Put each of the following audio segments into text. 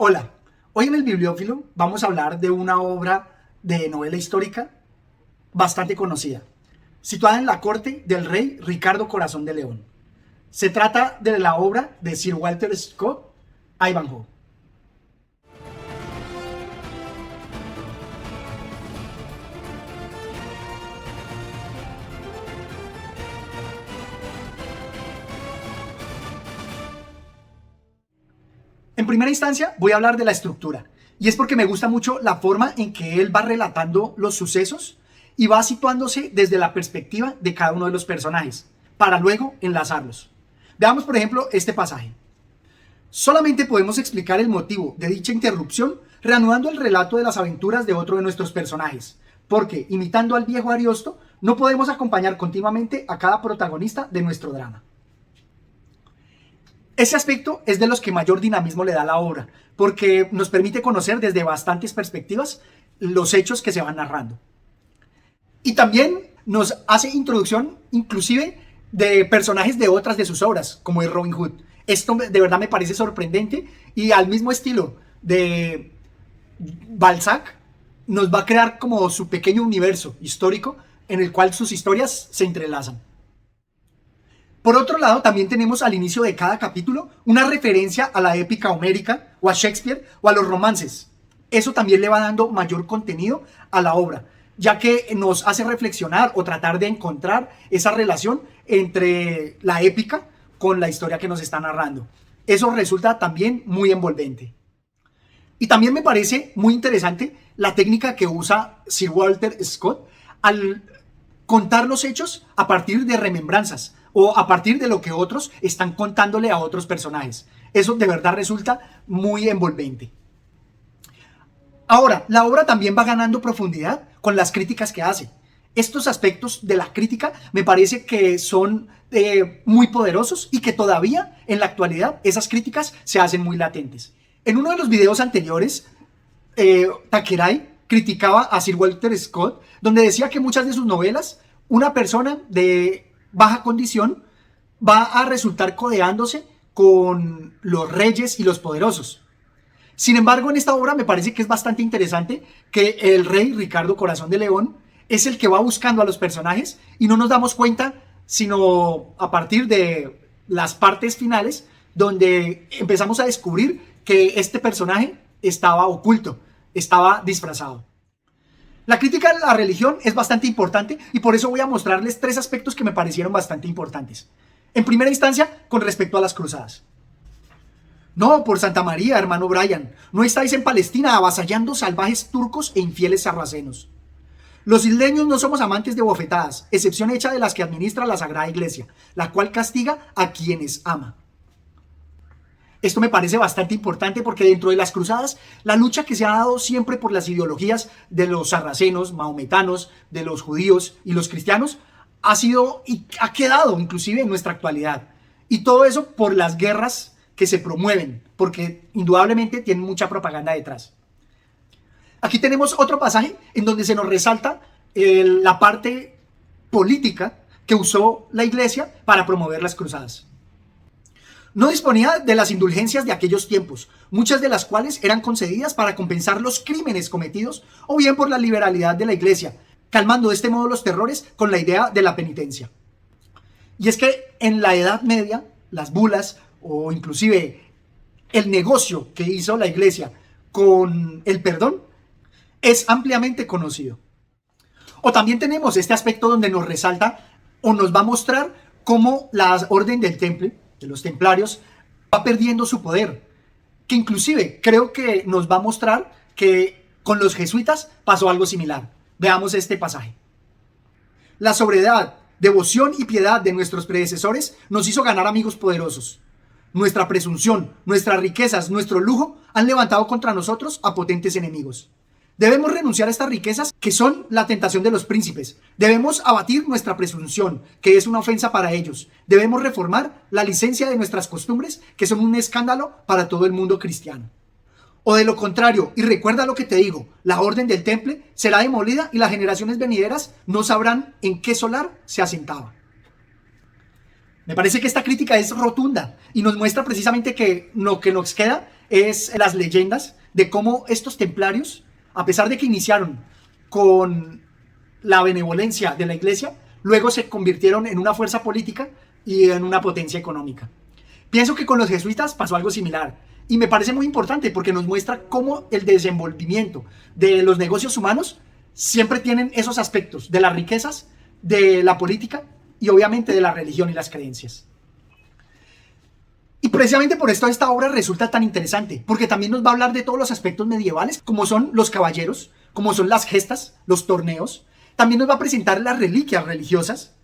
Hola, hoy en el Bibliófilo vamos a hablar de una obra de novela histórica bastante conocida, situada en la corte del rey Ricardo Corazón de León. Se trata de la obra de Sir Walter Scott, Ivanhoe. En primera instancia voy a hablar de la estructura, y es porque me gusta mucho la forma en que él va relatando los sucesos y va situándose desde la perspectiva de cada uno de los personajes, para luego enlazarlos. Veamos por ejemplo este pasaje. Solamente podemos explicar el motivo de dicha interrupción reanudando el relato de las aventuras de otro de nuestros personajes, porque, imitando al viejo Ariosto, no podemos acompañar continuamente a cada protagonista de nuestro drama. Ese aspecto es de los que mayor dinamismo le da a la obra, porque nos permite conocer desde bastantes perspectivas los hechos que se van narrando. Y también nos hace introducción inclusive de personajes de otras de sus obras, como es Robin Hood. Esto de verdad me parece sorprendente y al mismo estilo de Balzac nos va a crear como su pequeño universo histórico en el cual sus historias se entrelazan. Por otro lado, también tenemos al inicio de cada capítulo una referencia a la épica homérica, o a Shakespeare, o a los romances. Eso también le va dando mayor contenido a la obra, ya que nos hace reflexionar o tratar de encontrar esa relación entre la épica con la historia que nos está narrando. Eso resulta también muy envolvente. Y también me parece muy interesante la técnica que usa Sir Walter Scott al contar los hechos a partir de remembranzas, o a partir de lo que otros están contándole a otros personajes. Eso de verdad resulta muy envolvente. Ahora, la obra también va ganando profundidad con las críticas que hace. Estos aspectos de la crítica me parece que son muy poderosos y que todavía en la actualidad esas críticas se hacen muy latentes. En uno de los videos anteriores, Takerai criticaba a Sir Walter Scott, donde decía que muchas de sus novelas, una persona de baja condición va a resultar codeándose con los reyes y los poderosos. Sin embargo, en esta obra me parece que es bastante interesante que el rey Ricardo Corazón de León es el que va buscando a los personajes y no nos damos cuenta sino a partir de las partes finales donde empezamos a descubrir que este personaje estaba oculto, estaba disfrazado. La crítica a la religión es bastante importante y por eso voy a mostrarles tres aspectos que me parecieron bastante importantes. En primera instancia, con respecto a las cruzadas. No, por Santa María, hermano Brian, no estáis en Palestina avasallando salvajes turcos e infieles sarracenos. Los isleños no somos amantes de bofetadas, excepción hecha de las que administra la Sagrada Iglesia, la cual castiga a quienes ama. Esto me parece bastante importante porque dentro de las cruzadas, la lucha que se ha dado siempre por las ideologías de los sarracenos, mahometanos, de los judíos y los cristianos, ha sido y ha quedado inclusive en nuestra actualidad. Y todo eso por las guerras que se promueven, porque indudablemente tienen mucha propaganda detrás. Aquí tenemos otro pasaje en donde se nos resalta la parte política que usó la iglesia para promover las cruzadas. No disponía de las indulgencias de aquellos tiempos, muchas de las cuales eran concedidas para compensar los crímenes cometidos o bien por la liberalidad de la iglesia, calmando de este modo los terrores con la idea de la penitencia. Y es que en la Edad Media, las bulas o inclusive el negocio que hizo la iglesia con el perdón es ampliamente conocido. O también tenemos este aspecto donde nos resalta o nos va a mostrar cómo la orden del Temple, de los templarios, va perdiendo su poder, que inclusive creo que nos va a mostrar que con los jesuitas pasó algo similar. Veamos este pasaje. La sobriedad, devoción y piedad de nuestros predecesores nos hizo ganar amigos poderosos. Nuestra presunción, nuestras riquezas, nuestro lujo han levantado contra nosotros a potentes enemigos. Debemos renunciar a estas riquezas que son la tentación de los príncipes. Debemos abatir nuestra presunción, que es una ofensa para ellos. Debemos reformar la licencia de nuestras costumbres, que son un escándalo para todo el mundo cristiano. O de lo contrario, y recuerda lo que te digo, la orden del temple será demolida y las generaciones venideras no sabrán en qué solar se asentaba. Me parece que esta crítica es rotunda y nos muestra precisamente que lo que nos queda es las leyendas de cómo estos templarios, a pesar de que iniciaron con la benevolencia de la iglesia, luego se convirtieron en una fuerza política y en una potencia económica. Pienso que con los jesuitas pasó algo similar y me parece muy importante porque nos muestra cómo el desenvolvimiento de los negocios humanos siempre tienen esos aspectos de las riquezas, de la política y obviamente de la religión y las creencias. Y precisamente por esto esta obra resulta tan interesante, porque también nos va a hablar de todos los aspectos medievales, como son los caballeros, como son las gestas, los torneos. También nos va a presentar las reliquias religiosas,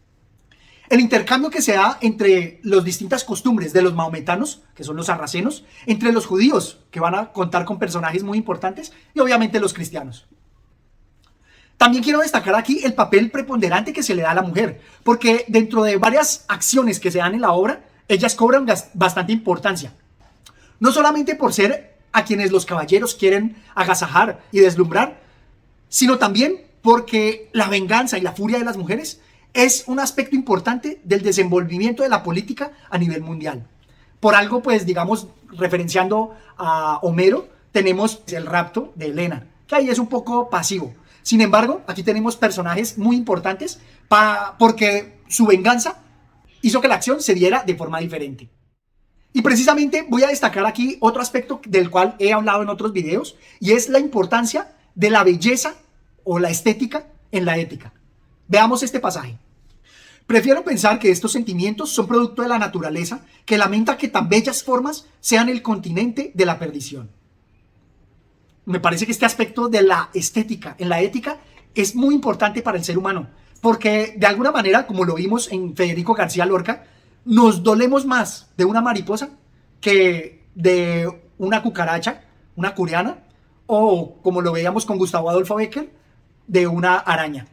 el intercambio que se da entre las distintas costumbres de los maometanos, que son los sarracenos, entre los judíos, que van a contar con personajes muy importantes, y obviamente los cristianos. También quiero destacar aquí el papel preponderante que se le da a la mujer, porque dentro de varias acciones que se dan en la obra, ellas cobran bastante importancia. No solamente por ser a quienes los caballeros quieren agasajar y deslumbrar, sino también porque la venganza y la furia de las mujeres es un aspecto importante del desenvolvimiento de la política a nivel mundial. Por algo, pues, digamos, referenciando a Homero, tenemos el rapto de Helena, que ahí es un poco pasivo. Sin embargo, aquí tenemos personajes muy importantes porque su venganza hizo que la acción se diera de forma diferente. Y precisamente voy a destacar aquí otro aspecto del cual he hablado en otros videos, y es la importancia de la belleza o la estética en la ética. Veamos este pasaje. Prefiero pensar que estos sentimientos son producto de la naturaleza, que lamenta que tan bellas formas sean el continente de la perdición. Me parece que este aspecto de la estética en la ética es muy importante para el ser humano, porque de alguna manera, como lo vimos en Federico García Lorca, nos dolemos más de una mariposa que de una cucaracha, una curiana, o como lo veíamos con Gustavo Adolfo Bécquer, de una araña.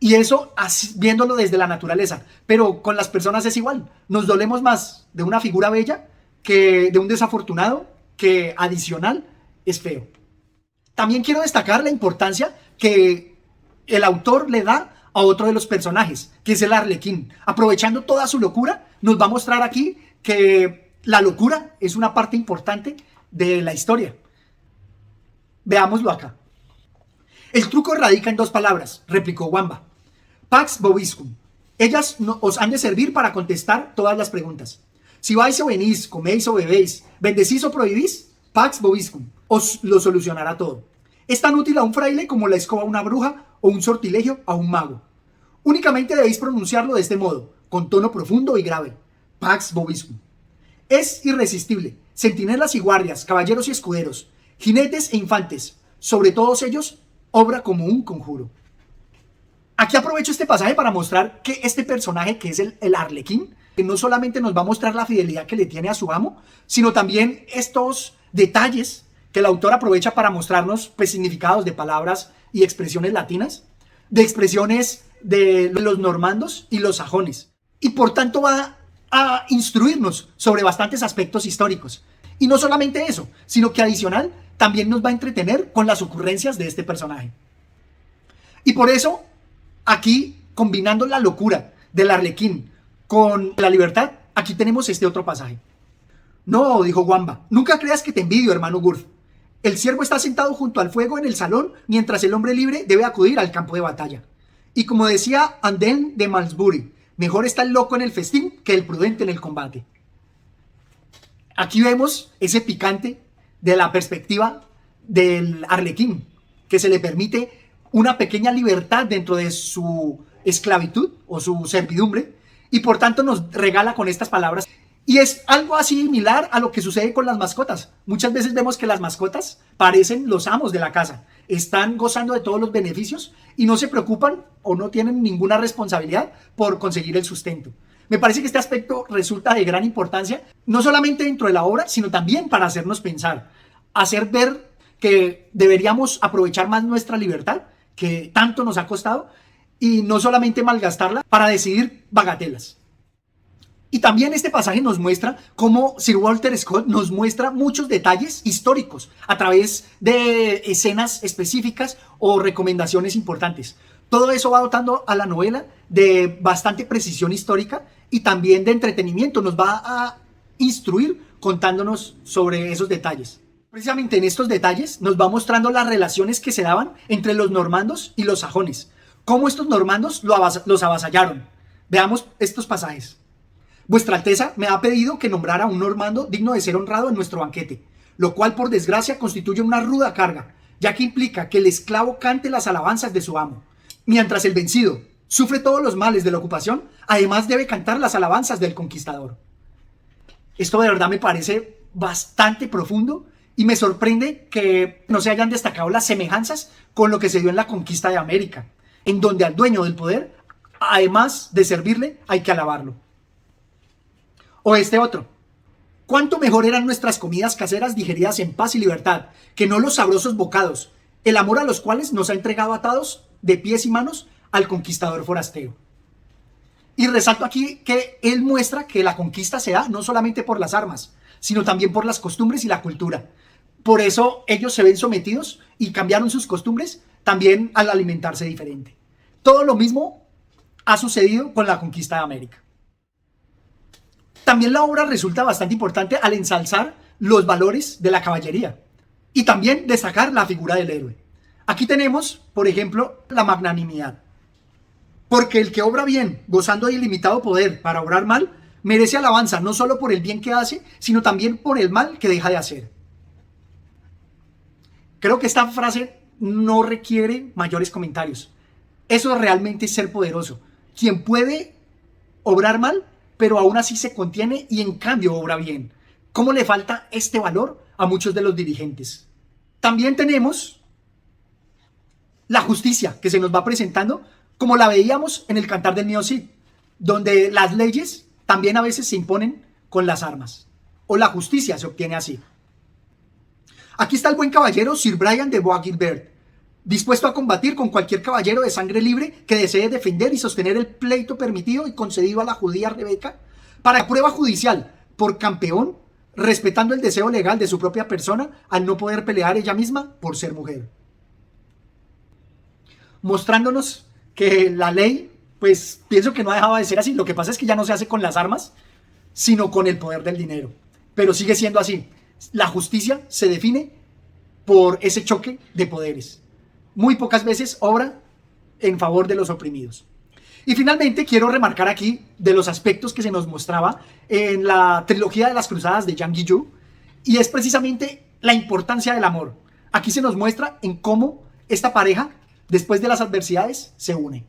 Y eso viéndolo desde la naturaleza, pero con las personas es igual. Nos dolemos más de una figura bella que de un desafortunado que adicional es feo. También quiero destacar la importancia que el autor le da a otro de los personajes, que es el Arlequín. Aprovechando toda su locura, nos va a mostrar aquí que la locura es una parte importante de la historia. Veámoslo acá. El truco radica en dos palabras, replicó Wamba. Pax vobiscum. Ellas os han de servir para contestar todas las preguntas. Si vais o venís, coméis o bebéis, bendecís o prohibís, pax vobiscum. Os lo solucionará todo. Es tan útil a un fraile como la escoba a una bruja o un sortilegio a un mago. Únicamente debéis pronunciarlo de este modo, con tono profundo y grave. Pax vobiscum. Es irresistible. Centinelas y guardias, caballeros y escuderos, jinetes e infantes, sobre todos ellos, obra como un conjuro. Aquí aprovecho este pasaje para mostrar que este personaje, que es el Arlequín, que no solamente nos va a mostrar la fidelidad que le tiene a su amo, sino también estos detalles que el autor aprovecha para mostrarnos pues, significados de palabras y expresiones latinas, de expresiones de los normandos y los sajones. Y por tanto va a instruirnos sobre bastantes aspectos históricos. Y no solamente eso, sino que adicional también nos va a entretener con las ocurrencias de este personaje. Y por eso, aquí, combinando la locura del Arlequín con la libertad, aquí tenemos este otro pasaje. No, dijo Wamba, nunca creas que te envidio, hermano Gurth. El siervo está sentado junto al fuego en el salón, mientras el hombre libre debe acudir al campo de batalla. Y como decía Anden de Malmesbury, mejor está el loco en el festín que el prudente en el combate. Aquí vemos ese picante de la perspectiva del Arlequín, que se le permite una pequeña libertad dentro de su esclavitud o su servidumbre, y por tanto nos regala con estas palabras. Y es algo así similar a lo que sucede con las mascotas. Muchas veces vemos que las mascotas parecen los amos de la casa, están gozando de todos los beneficios y no se preocupan o no tienen ninguna responsabilidad por conseguir el sustento. Me parece que este aspecto resulta de gran importancia, no solamente dentro de la obra, sino también para hacernos pensar, hacer ver que deberíamos aprovechar más nuestra libertad, que tanto nos ha costado, y no solamente malgastarla para decidir bagatelas. Y también este pasaje nos muestra cómo Sir Walter Scott nos muestra muchos detalles históricos a través de escenas específicas o recomendaciones importantes. Todo eso va dotando a la novela de bastante precisión histórica y también de entretenimiento. Nos va a instruir contándonos sobre esos detalles. Precisamente en estos detalles nos va mostrando las relaciones que se daban entre los normandos y los sajones, cómo estos normandos los avasallaron. Veamos estos pasajes. Vuestra Alteza me ha pedido que nombrara a un normando digno de ser honrado en nuestro banquete, lo cual por desgracia constituye una ruda carga, ya que implica que el esclavo cante las alabanzas de su amo, mientras el vencido sufre todos los males de la ocupación, además debe cantar las alabanzas del conquistador. Esto de verdad me parece bastante profundo y me sorprende que no se hayan destacado las semejanzas con lo que se dio en la conquista de América, en donde al dueño del poder, además de servirle, hay que alabarlo. O este otro. Cuánto mejor eran nuestras comidas caseras digeridas en paz y libertad, que no los sabrosos bocados, el amor a los cuales nos ha entregado atados de pies y manos al conquistador forastero. Y resalto aquí que él muestra que la conquista se da no solamente por las armas, sino también por las costumbres y la cultura. Por eso ellos se ven sometidos y cambiaron sus costumbres también al alimentarse diferente. Todo lo mismo ha sucedido con la conquista de América. También la obra resulta bastante importante al ensalzar los valores de la caballería y también destacar la figura del héroe. Aquí tenemos, por ejemplo, la magnanimidad. Porque el que obra bien, gozando de ilimitado poder para obrar mal, merece alabanza no solo por el bien que hace, sino también por el mal que deja de hacer. Creo que esta frase no requiere mayores comentarios. Eso realmente es ser poderoso. Quien puede obrar mal, pero aún así se contiene y en cambio obra bien. ¿Cómo le falta este valor a muchos de los dirigentes? También tenemos la justicia que se nos va presentando, como la veíamos en el Cantar del Mío Cid, donde las leyes también a veces se imponen con las armas, o la justicia se obtiene así. Aquí está el buen caballero Sir Brian de Bois Guilbert, dispuesto a combatir con cualquier caballero de sangre libre que desee defender y sostener el pleito permitido y concedido a la judía Rebeca para prueba judicial por campeón, respetando el deseo legal de su propia persona al no poder pelear ella misma por ser mujer. Mostrándonos que la ley, pues pienso que no ha dejado de ser así. Lo que pasa es que ya no se hace con las armas, sino con el poder del dinero. Pero sigue siendo así. La justicia se define por ese choque de poderes. Muy pocas veces obra en favor de los oprimidos. Y finalmente quiero remarcar aquí de los aspectos que se nos mostraba en la trilogía de las cruzadas de Jan Guillou, y es precisamente la importancia del amor. Aquí se nos muestra en cómo esta pareja, después de las adversidades, se une.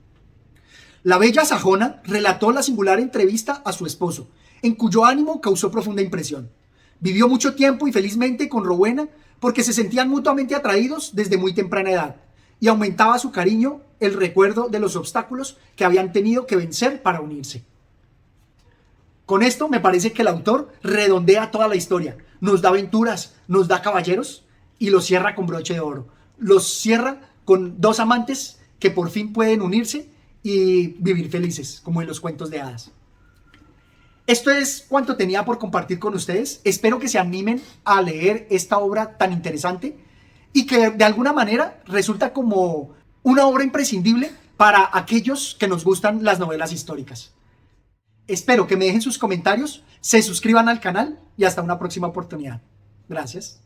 La bella sajona relató la singular entrevista a su esposo, en cuyo ánimo causó profunda impresión. Vivió mucho tiempo y felizmente con Rowena porque se sentían mutuamente atraídos desde muy temprana edad, y aumentaba su cariño el recuerdo de los obstáculos que habían tenido que vencer para unirse. Con esto me parece que el autor redondea toda la historia, nos da aventuras, nos da caballeros y los cierra con broche de oro. Los cierra con dos amantes que por fin pueden unirse y vivir felices, como en los cuentos de hadas. Esto es cuanto tenía por compartir con ustedes. Espero que se animen a leer esta obra tan interesante y que de alguna manera resulta como una obra imprescindible para aquellos que nos gustan las novelas históricas. Espero que me dejen sus comentarios, se suscriban al canal y hasta una próxima oportunidad. Gracias.